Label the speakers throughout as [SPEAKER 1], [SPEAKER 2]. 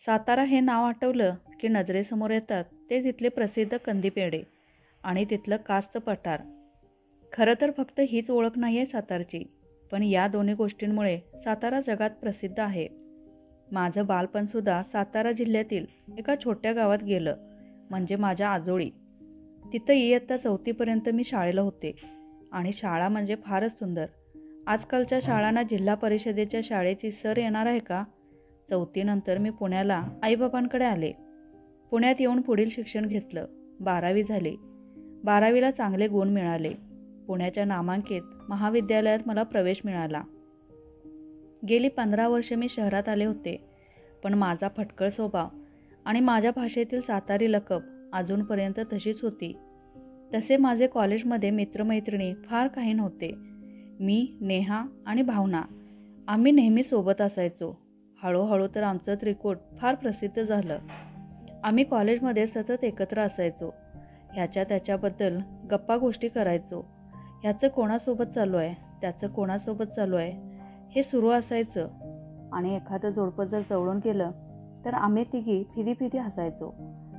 [SPEAKER 1] सातारा हे नाव आठवलं की नजरेसमोर येतात ते तिथले प्रसिद्ध कंदी पेढे आणि तिथलं कासचं पठार. खरं तर फक्त हीच ओळख नाही आहे सातारची, पण या दोन्ही गोष्टींमुळे सातारा जगात प्रसिद्ध आहे. माझं बालपणसुद्धा सातारा जिल्ह्यातील एका छोट्या गावात गेलं, म्हणजे माझ्या आजोळी. तिथं इयत्ता 4थीपर्यंत मी शाळेला होते आणि शाळा म्हणजे फारच सुंदर. आजकालच्या शाळांना जिल्हा परिषदेच्या शाळेची सर येणार आहे का? 4थीनंतर मी पुण्याला आईबाबांकडे आले. पुण्यात येऊन पुढील शिक्षण घेतलं. 12वी झाली. 12वीला चांगले गुण मिळाले. पुण्याच्या नामांकित महाविद्यालयात मला प्रवेश मिळाला. गेली 15 वर्षे मी शहरात आले होते, पण माझा फटकळ स्वभाव आणि माझ्या भाषेतील सातारी लकब अजूनपर्यंत तशीच होती. तसे माझे कॉलेजमध्ये मित्रमैत्रिणी फार काही नव्हते. मी, नेहा आणि भावना आम्ही नेहमी सोबत असायचो. हळूहळू तर आमचं त्रिकूट फार प्रसिद्ध झालं. आम्ही कॉलेजमध्ये सतत एकत्र असायचो. ह्याच्या त्याच्याबद्दल गप्पा गोष्टी करायचो. ह्याचं कोणासोबत चालू आहे, त्याचं कोणासोबत चालू आहे हे सुरू असायचं. आणि एखादं जोडपं जर जवळून गेलं तर आम्ही तिघी फिदी हसायचो.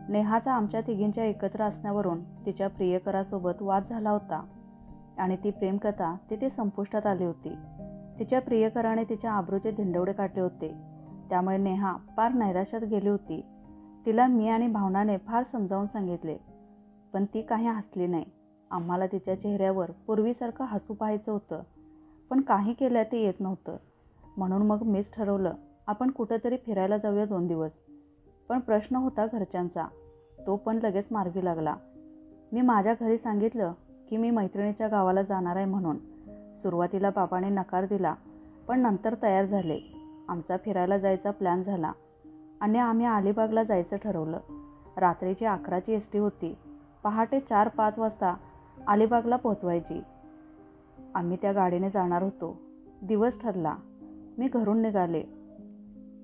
[SPEAKER 1] नेहाचा आमच्या तिघींच्या एकत्र असण्यावरून तिच्या प्रियकरासोबत वाद झाला होता आणि ती प्रेमकथा तिथे संपुष्टात आली होती. तिच्या प्रियकराने तिच्या आबरूचे धिंडवडे काढले होते. त्यामुळे नेहा फार नैराश्यात गेली होती. तिला मी आणि भावनाने फार समजावून सांगितले, पण ती काही हसली नाही. आम्हाला तिच्या चेहऱ्यावर पूर्वीसारखं हसू पाहायचं होतं, पण काही केल्या ते येत नव्हतं. म्हणून मग मीच ठरवलं, आपण कुठंतरी फिरायला जाऊया 2 दिवस. पण प्रश्न होता घरच्यांचा. तो पण लगेच मार्गी लागला. मी माझ्या घरी सांगितलं की मी मैत्रिणीच्या गावाला जाणार आहे म्हणून. सुरुवातीला बाबाने नकार दिला, पण नंतर तयार झाले. आमचा फिरायला जायचा प्लॅन झाला आणि आम्ही अलिबागला जायचं ठरवलं. रात्रीची 11ची एस टी होती. पहाटे 4-5 वाजता अलिबागला पोहोचवायची. आम्ही त्या गाडीने जाणार होतो. दिवस ठरला. मी घरून निघाले.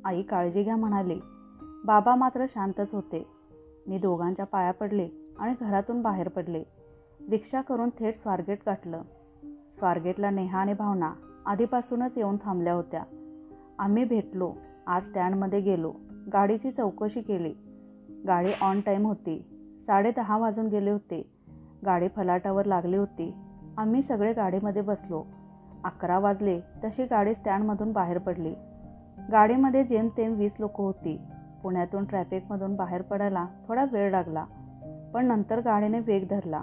[SPEAKER 1] आई काळजी घ्या म्हणाली. बाबा मात्र शांतच होते. मी दोघांच्या पाया पडले आणि घरातून बाहेर पडले. रिक्षा करून थेट स्वारगेट गाठलं. स्वारगेटला नेहा आणि भावना आधीपासूनच येऊन थांबल्या होत्या. आम्ही भेटलो. आज स्टँडमध्ये गेलो. गाडीची चौकशी केली. गाडी ऑन टाईम होती. 10:30 वाजून गेले होते. गाडी फलाटावर लागली होती. आम्ही सगळे गाडीमध्ये बसलो. 11 वाजले तशी गाडी स्टँडमधून बाहेर पडली. गाडीमध्ये जेमतेम 20 लोकं होती. पुण्यातून ट्रॅफिकमधून बाहेर पडायला थोडा वेळ लागला, पण नंतर गाडीने वेग धरला.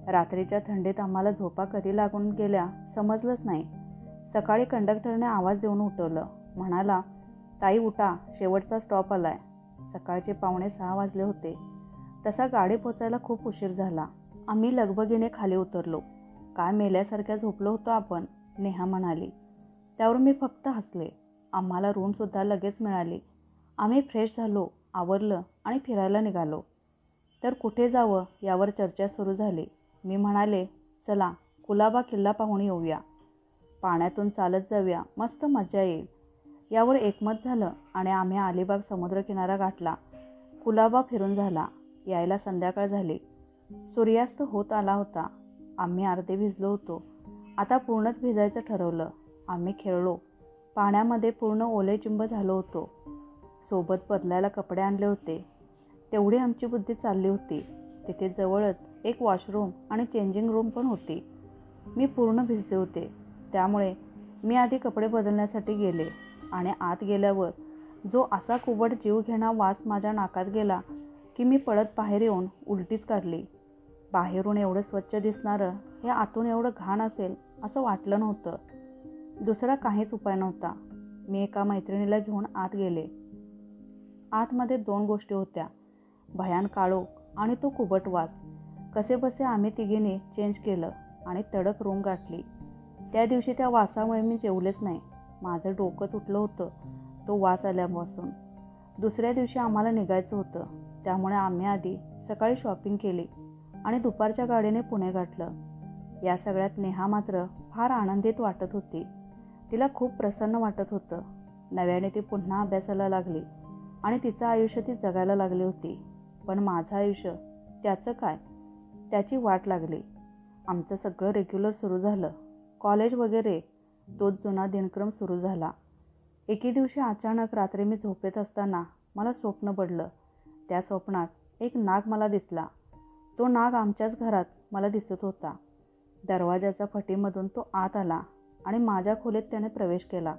[SPEAKER 1] रात्रीच्या थंडीत आम्हाला झोपा कधी लागून गेल्या समजलंच नाही. सकाळी कंडक्टरने आवाज देऊन उठवलं. म्हणाला, ताई उठा, शेवटचा स्टॉप आलाय. सकाळचे 5:45 वाजले होते. तसा गाडी पोचायला खूप उशीर झाला. आम्ही लगबगीने खाली उतरलो. काय मेल्यासारख्या झोपलो होतो आपण, नेहा म्हणाली. त्यावर मी फक्त हसले. आम्हाला रूमसुद्धा लगेच मिळाली. आम्ही फ्रेश झालो, आवरलं आणि फिरायला निघालो. तर कुठे जावं यावर चर्चा सुरू झाली. मी म्हणाले, चला कुलाबा किल्ला पाहून येऊया. पाण्यातून चालत जाऊया, मस्त मजा येईल. यावर एकमत झालं आणि आम्ही अलिबाग समुद्रकिनारा गाठला. कुलाबा फिरून झाला. यायला संध्याकाळ झाली. सूर्यास्त होत आला होता. आम्ही अर्धे भिजलो होतो. आता पूर्णच भिजायचं ठरवलं. आम्ही खेळलो. पाण्यामध्ये पूर्ण ओलेचिंब झालो होतो. सोबत बदलायला कपडे आणले होते. तेवढी आमची बुद्धी चालली होती. तिथे जवळच एक वॉशरूम आणि चेंजिंग रूम पण होती. मी पूर्ण भिजले होते. त्यामुळे मी आधी कपडे बदलण्यासाठी गेले आणि आत गेल्यावर जो असा कुबट जीवघेणा वास माझ्या नाकात गेला की मी पळत बाहेर येऊन उलटीच काढली. बाहेरून एवढं स्वच्छ दिसणारं हे आतून एवढं घाण असेल असं वाटलं नव्हतं. दुसरा काहीच उपाय नव्हता. मी एका मैत्रिणीला घेऊन आत गेले. आतमध्ये 2 गोष्टी होत्या, भयान काळोख आणि तो कुबट वास. कसेबसे आम्ही तिघींनी चेंज केलं आणि तडक रूम गाठली. त्या दिवशी त्या वासामुळे मी जेवलेच नाही. माझं डोकंच उठलं होतं तो वास आल्यापासून. दुसऱ्या दिवशी आम्हाला निघायचं होतं. त्यामुळे आम्ही आधी सकाळी शॉपिंग केली आणि दुपारच्या गाडीने पुणे गाठलं. या सगळ्यात नेहा मात्र फार आनंदित वाटत होती. तिला खूप प्रसन्न वाटत होतं. नव्याने ती पुन्हा अभ्यासाला लागली आणि तिचं आयुष्य ती जगायला लागली होती. पण माझं आयुष्य, त्याचं काय? त्याची वाट लागली. आमचं सगळं रेग्युलर सुरू झालं. कॉलेज वगैरे तोच जुना दिनक्रम सुरू झाला. एके दिवशी अचानक रात्री मी झोपेत असताना मला स्वप्न पडलं. त्या स्वप्नात एक नाग मला दिसला. तो नाग आमच्याच घरात मला दिसत होता. दरवाजाच्या फटीमधून तो आत आला आणि माझ्या खोलीत त्याने प्रवेश केला.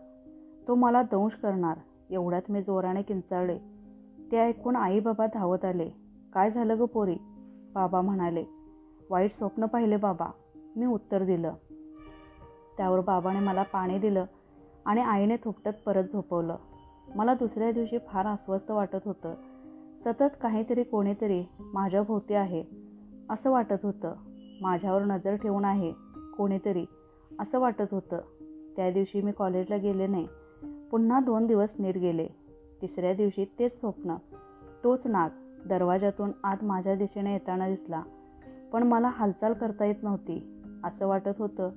[SPEAKER 1] तो मला दंश करणार एवढ्यात मी जोराने किंचाळले. ते ऐकून आई बाबा धावत आले. काय झालं ग पोरी? बाबा म्हणाले. वाईट स्वप्न पाहिले बाबा, मी उत्तर दिलं. त्यावर बाबाने मला पाणी दिलं आणि आईने थोपटत परत झोपवलं. मला दुसऱ्या दिवशी फार अस्वस्थ वाटत होतं. सतत काहीतरी कोणीतरी माझ्या भोवती आहे असं वाटत होतं. माझ्यावर नजर ठेवून आहे कोणीतरी असं वाटत होतं. त्या दिवशी मी कॉलेजला गेले नाही. पुन्हा 2 दिवस नीट गेले. तिसऱ्या दिवशी तेच स्वप्न. तोच नाग दरवाजातून आत माझ्या दिशेने येताना दिसला. पण मला हालचाल करता येत नव्हती. असं वाटत होतं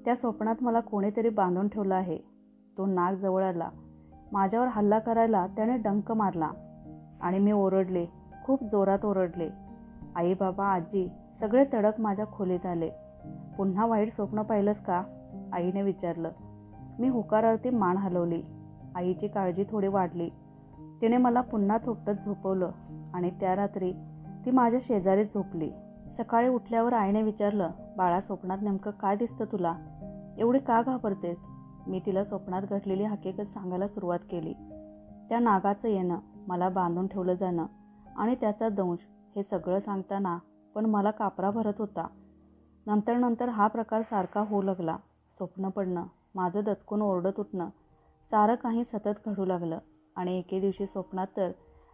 [SPEAKER 1] त्या स्वप्नात मला कोणीतरी बांधून ठेवलं आहे. तो नाग जवळ आला. माझ्यावर हल्ला करायला त्याने डंक मारला आणि मी ओरडले, खूप जोरात ओरडले. आई बाबा आजी सगळे तडक माझ्या खोलीत आले. पुन्हा वाईट स्वप्न पाहिलंस का? आईने विचारलं. मी होकारार्थी मान हलवली. आईची काळजी थोडी वाढली. तिने मला पुन्हा थोपटत झोपवलं आणि त्या रात्री ती माझ्या शेजारीच झोपली. सकाळी उठल्यावर आईने विचारलं, बाळा स्वप्नात नेमकं काय दिसतं तुला? एवढी का घाबरतेस? मी तिला स्वप्नात घडलेली हकीकत सांगायला सुरुवात केली. त्या नागाचं येणं, मला बांधून ठेवलं जाणं आणि त्याचा दंश हे सगळं सांगताना पण मला कापरा भरत होता. नंतर हा प्रकार सारखा होऊ लागला. स्वप्न पडणं, माझं दचकून ओरडत उठणं, सारं काही सतत घडू लागलं. आणि एके दिवशी स्वप्नात तर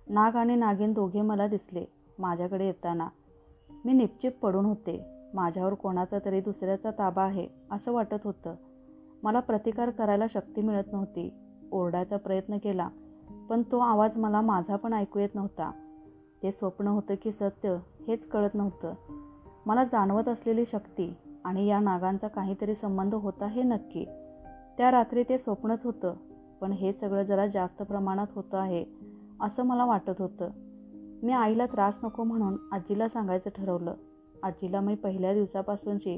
[SPEAKER 1] नाग आणि नागिन दोघे मला दिसले माझ्याकडे येताना. मी निपचिप पडून होते. माझ्यावर कोणाचा तरी दुसऱ्याचा ताबा आहे असं वाटत होतं. मला प्रतिकार करायला शक्ती मिळत नव्हती. ओरडायचा प्रयत्न केला पण तो आवाज मला माझा पण ऐकू येत नव्हता. ते स्वप्न होतं की सत्य हेच कळत नव्हतं. मला जाणवत असलेली शक्ती आणि या नागांचा काहीतरी संबंध होता हे नक्की. त्या रात्री ते स्वप्नच होतं, पण हे सगळं जरा जास्त प्रमाणात होतं आहे असं मला वाटत होतं. मी आईला त्रास नको म्हणून आजीला सांगायचं ठरवलं. आजीला मी पहिल्या दिवसापासूनची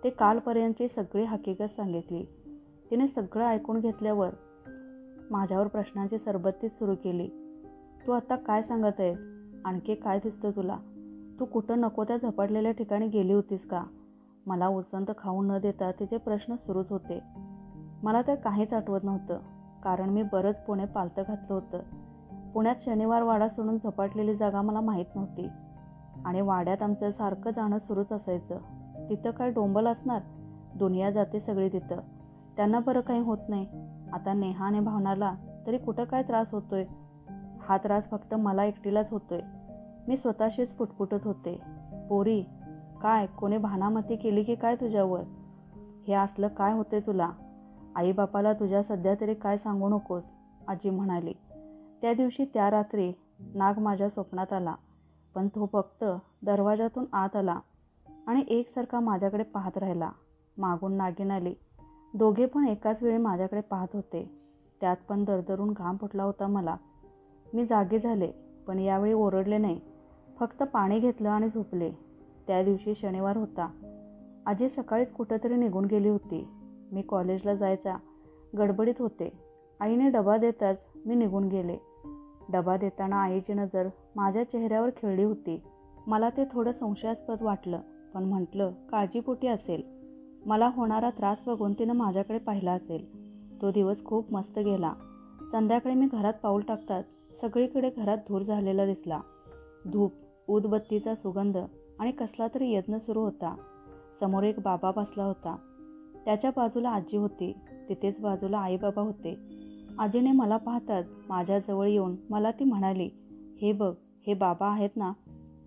[SPEAKER 1] ते कालपर्यंतची सगळी हकीकत सांगितली. तिने सगळं ऐकून घेतल्यावर माझ्यावर प्रश्नांची सरबत्ती सुरू केली. तू आता काय सांगत आहेस? आणखी काय दिसतं तुला? तू कुठं नको त्या झपाटलेल्या ठिकाणी गेली होतीस का? मला उसंत खाऊ न देता तिचे प्रश्न सुरूच होते. मला तर काहीच आठवत नव्हतं, कारण मी बरंच पुणे पालतं घातलं होतं. पुण्यात शनिवार वाडा सोडून झपाटलेली जागा मला माहीत नव्हती आणि वाड्यात आमचं सारखं जाणं सुरूच असायचं. तिथं काय डोंबल असणार? दुनिया जाते सगळी तिथं. त्यांना बरं काही होत नाही. आता नेहा आणि भावनाला तरी कुठं काय त्रास होतोय? हा त्रास फक्त मला एकटीलाच होतोय. मी स्वतःशीच पुटपुटत होते. पोरी, काय कोणी भानामती केली की काय तुझ्यावर? हे असलं काय होतंय तुला? आई बापाला तुझ्या सध्या तरी काय सांगू नकोस, आजी म्हणाली. त्या दिवशी त्या रात्री नाग माझ्या स्वप्नात आला, पण तो फक्त दरवाजातून आत आला आणि एकसारखा माझ्याकडे पाहत राहिला. मागून नागिन आली. दोघे पण एकाच वेळी माझ्याकडे पाहत होते. त्यात पण दरदरून घाम फुटला होता मला. मी जागे झाले, पण यावेळी ओरडले नाही. फक्त पाणी घेतलं आणि झोपले. त्या दिवशी शनिवार होता. आजी सकाळीच कुठंतरी निघून गेली होती. मी कॉलेजला जायचा गडबडीत होते. आईने डबा देताच मी निघून गेले. डबा देताना आईची नजर माझ्या चेहऱ्यावर खिळली होती. मला ते थोडं संशयास्पद वाटलं, पण म्हटलं काळजीपोटी असेल. मला होणारा त्रास बघून तिनं माझ्याकडे पाहिला असेल. तो दिवस खूप मस्त गेला. संध्याकाळी मी घरात पाऊल टाकतात सगळीकडे घरात धूर झालेला दिसला. धूप, उदबत्तीचा सुगंध आणि कसला तरी यज्ञ सुरू होता. समोर एक बाबा बसला होता. त्याच्या बाजूला आजी होती. तिथेच बाजूला आई बाबा होते. आजीने मला पाहताच माझ्याजवळ येऊन मला ती म्हणाली, हे बघ, हे बाबा आहेत ना,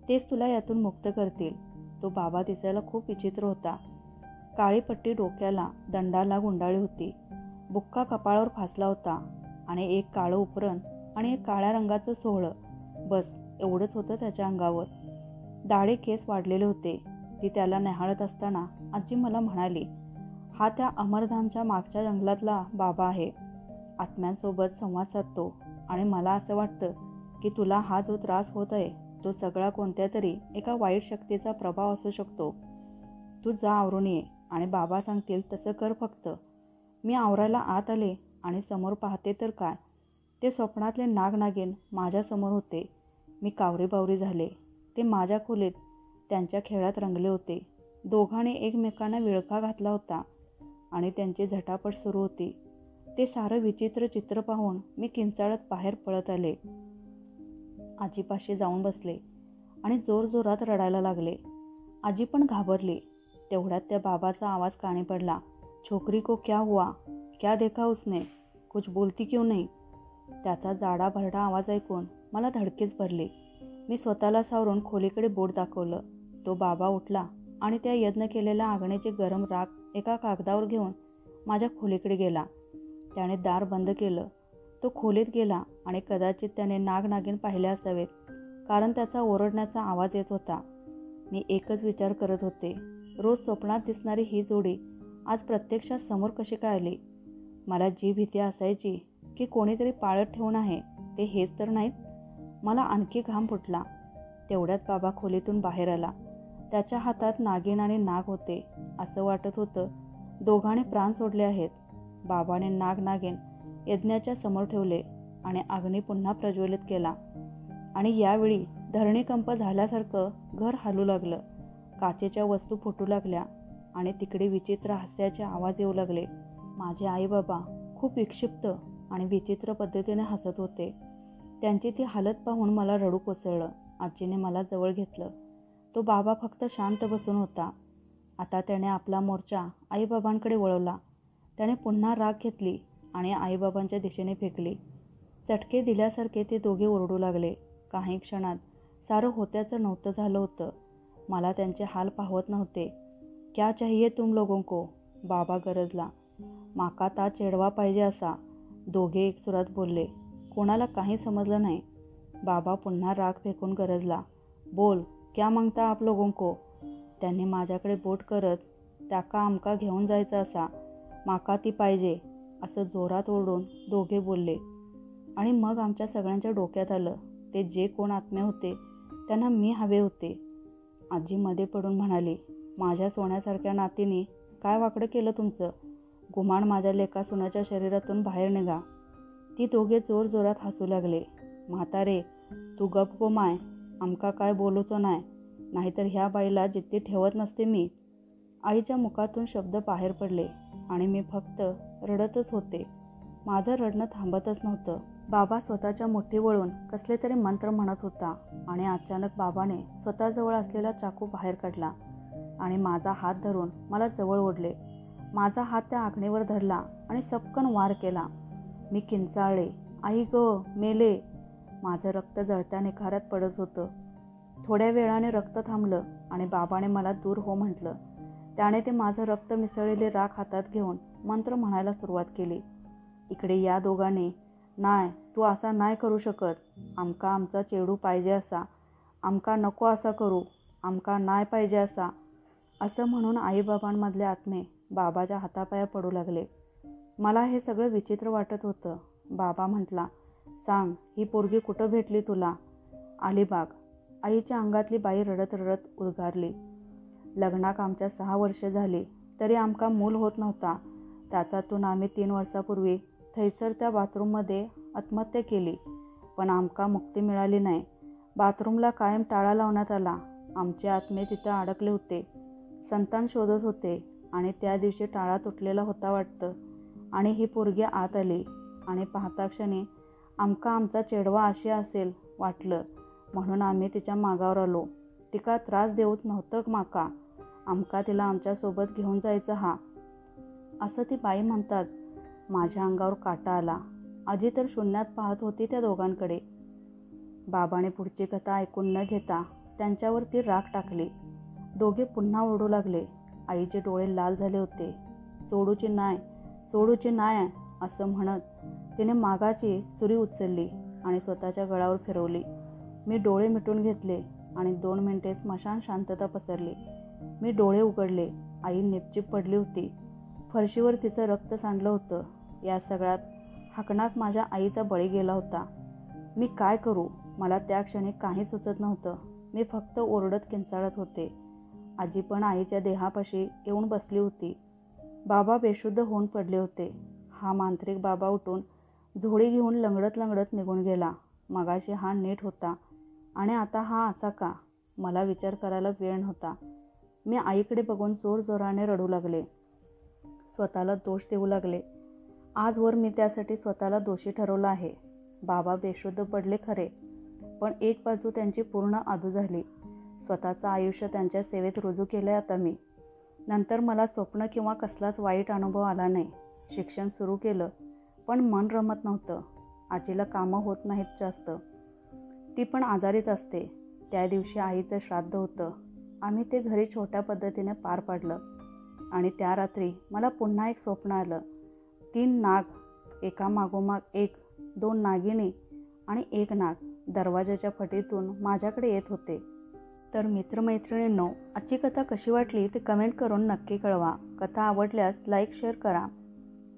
[SPEAKER 1] तेच तुला यातून मुक्त करतील. तो बाबा दिसायला खूप विचित्र होता. काळी पट्टी डोक्याला, दंडाला गुंडाळी होती. बुक्का कपाळावर फासला होता आणि एक काळं उपरण आणि एक काळ्या रंगाचं सोहळं, बस एवढंच होतं त्याच्या अंगावर. दाढे केस वाढलेले होते. ती त्याला न्याहाळत असताना आजी मला म्हणाली, हा त्या अमरधामच्या मागच्या जंगलातला बाबा आहे. आत्म्यांसोबत संवाद साधतो आणि मला असं वाटतं की तुला हा जो त्रास होत आहे तो सगळा कोणत्या तरी एका वाईट शक्तीचा प्रभाव असू शकतो. तू जा आवरून ये आणि बाबा सांगतील तसं कर फक्त. मी आवरायला आत आले आणि समोर पाहते तर काय, ते स्वप्नातले नागनागीन माझ्यासमोर होते. मी कावरीबावरी झाले. ते माझ्या खोलीत त्यांच्या खेळात रंगले होते. दोघांनी एकमेकांना विळखा घातला होता आणि त्यांची झटापट सुरू होती. ते सारं विचित्र चित्र पाहून मी किंचाळत बाहेर पळत आले. आजीपाशी जाऊन बसले आणि जोरजोरात रडायला लागले. आजी पण घाबरली. तेवढ्यात त्या बाबाचा आवाज कानी पडला. छोकरी को क्या हुआ? क्या देखा उसने? कुछ बोलती क्यों नहीं? त्याचा जाडा भरडा आवाज ऐकून मला धडकीच भरली. मी स्वतःला सावरून खोलीकडे बोट दाखवलं. तो बाबा उठला आणि त्या यत्न केलेल्या आगणीचे गरम राख एका कागदावर घेऊन माझ्या खोलीकडे गेला. त्याने दार बंद केलं. तो खोलीत गेला आणि कदाचित त्याने नागनागीन पाहिले असावेत, कारण त्याचा ओरडण्याचा आवाज येत होता. मी एकच विचार करत होते, रोज स्वप्नात दिसणारी ही जोडी आज प्रत्यक्षात समोर कशी काय आली? मला जी भीती असायची की कोणीतरी पाळत ठेवून आहे ते हेच तर नाहीत. मला आणखी घाम फुटला. तेवढ्यात बाबा खोलीतून बाहेर आला. त्याच्या हातात नागिन आणि नाग होते. असं वाटत होतं दोघांनी प्राण सोडले आहेत. बाबाने नाग-नागिन यज्ञाच्या समोर ठेवले आणि अग्नी पुन्हा प्रज्वलित केला. आणि यावेळी धरणीकंप झाल्यासारखं घर हलू लागलं. काचेच्या वस्तू फुटू लागल्या आणि तिकडे विचित्र हास्याचे आवाज येऊ लागले. माझे आई बाबा खूप विक्षिप्त आणि विचित्र पद्धतीने हसत होते. त्यांची ती हालत पाहून मला रडू कोसळलं. आजीने मला जवळ घेतलं. तो बाबा फक्त शांत बसून होता. आता त्याने आपला मोर्चा आईबाबांकडे वळवला. त्याने पुन्हा राग घेतली आणि आईबाबांच्या दिशेने फेकली. चटके दिल्यासारखे ते दोघे ओरडू लागले. काही क्षणात सारं होत्याचं नव्हतं झालं होतं. मला त्यांचे हाल पाहवत नव्हते. क्या चाहिए तुम लोगों को? बाबा गरजला. माका ता चेडवा पाहिजे असा, दोघे एकसुरात बोलले. कोणाला काही समजलं नाही. बाबा पुन्हा राग फेकून गरजला. बोल, क्या मागता आप लोगों को? त्यांनी माझ्याकडे बोट करत, त्याका आमका घेऊन जायचं असा, माका ती पाहिजे असं जोरात ओरडून दोघे बोलले. आणि मग आमच्या सगळ्यांच्या डोक्यात आलं, ते जे कोण आत्मे होते त्यांना मी हवे होते. आजी मध्ये पडून म्हणाली, माझ्या सोन्यासारख्या नातीने काय वाकडं केलं तुमचं? गुमान माझ्या लेका सुनाच्या शरीरातून बाहेर निघा. ती दोघे जोरजोरात हसू लागले. म्हातारे, तू गप गो माय, आमका काय बोलूचं नाही, नाहीतर ह्या बाईला जिद्दी ठेवत नसते मी. आईच्या मुखातून शब्द बाहेर पडले आणि मी फक्त रडतच होते. माझं रडणं थांबतच नव्हतं. बाबा स्वतःच्या मुठी वळून कसले तरी मंत्र म्हणत होता आणि अचानक बाबाने स्वतःजवळ असलेला चाकू बाहेर काढला आणि माझा हात धरून मला जवळ ओढले. माझा हात त्या आग्नेवर धरला आणि सपकन वार केला. मी किंचाळले, आई ग, मेले. माझं रक्त जळत्या निखाऱ्यात पडत होतं. थोड्या वेळाने रक्त थांबलं आणि बाबाने मला दूर हो म्हटलं. त्याने ते माझं रक्त मिसळलेले राख हातात घेऊन मंत्र म्हणायला सुरुवात केली. इकडे या दोघांनी, नाय, तू असा नाही करू शकत, आमका आमचा चेडू पाहिजे असा, आमका नको असा करू, आमका नाही पाहिजे असा, असं म्हणून आईबाबांमधले आत्मे बाबाच्या हातापाया पडू लागले. मला हे सगळं विचित्र वाटत होतं. बाबा म्हटला, सांग, ही पोरगी कुठं भेटली तुला? अलिबाग. आईच्या अंगातली बाई रडत रडत उद्गारली. लग्नाक आमच्या 6 वर्ष झाली तरी आमका मूल होत नव्हता. त्याच्यातून आम्ही 3 वर्षापूर्वी थैसर त्या बाथरूममध्ये आत्महत्या केली, पण आमका मुक्ती मिळाली नाही. बाथरूमला कायम टाळा लावण्यात आला. आमचे आत्मे तिथं अडकले होते, संतान शोधत होते आणि त्या दिवशी टाळा तुटलेला होता वाटतं आणि ही पोरगी आत आली आणि पाहता क्षणी आमका आमचा चेडवा अशी असेल वाटलं, म्हणून आम्ही तिच्या मागावर आलो. तिका त्रास देऊच नव्हतं माका, आमका तिला आमच्यासोबत घेऊन जायचं हा, असं ती बाई म्हणतात. माझ्या अंगावर काटा आला. आजी तर शून्यात पाहत होती त्या दोघांकडे. बाबाने पुढची कथा ऐकून न घेता त्यांच्यावर ती राख टाकली. दोघे पुन्हा ओरडू लागले. आईचे डोळे लाल झाले होते. सोडूची नाय, सोडूची नाय असं म्हणत तिने मागाची सुरी उचलली आणि स्वतःच्या गळावर फिरवली. मी डोळे मिटून घेतले आणि 2 मिनिटे स्मशान शांतता पसरली. मी डोळे उघडले. आई निपचिप पडली होती. फरशीवर तिचं रक्त सांडलं होतं. या सगळ्यात हकनाक माझ्या आईचा बळी गेला होता. मी काय करू? मला त्या क्षणी काही सुचत नव्हतं. मी फक्त ओरडत किंचाळत होते. आजी पण आईच्या देहापाशी येऊन बसली होती. बाबा बेशुद्ध होऊन पडले होते. हा मांत्रिक बाबा उठून झोळी घेऊन लंगडत लंगडत निघून गेला. मगाशी हा नीट होता आणि आता हा असा का? मला विचार करायला वेळ नव्हता. मी आईकडे बघून जोरजोराने रडू लागले. स्वतःला दोष देऊ लागले. आजवर मी त्यासाठी स्वतःला दोषी ठरवलं आहे. बाबा बेशुद्ध पडले खरे, पण एक बाजू त्यांची पूर्ण आदू झाली. स्वतःचं आयुष्य त्यांच्या सेवेत रुजू केलं आता मी. नंतर मला स्वप्न किंवा कसलाच वाईट अनुभव आला नाही. शिक्षण सुरू केलं, पण मन रमत नव्हतं. आजीला कामं होत नाहीत जास्त. ती पण आजारीच असते. त्या दिवशी आईचं श्राद्ध होतं. आम्ही ते घरी छोट्या पद्धतीने पार पाडलं. आणि त्या रात्री मला पुन्हा एक स्वप्न आलं. 3 नाग, एका मागोमाग एक, 2 नागिनी आणि 1 नाग दरवाजाच्या फटीतून माझ्याकडे येत होते. तर मित्रमैत्रिणींनो, आजची कथा कशी वाटली ते कमेंट करून नक्की कळवा. कथा आवडल्यास लाईक शेअर करा.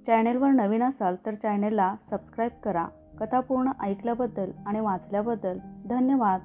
[SPEAKER 1] चॅनेलवर नवीन असाल तर चॅनेलला सबस्क्राईब करा. कथा पूर्ण ऐकल्याबद्दल आणि वाचल्याबद्दल धन्यवाद.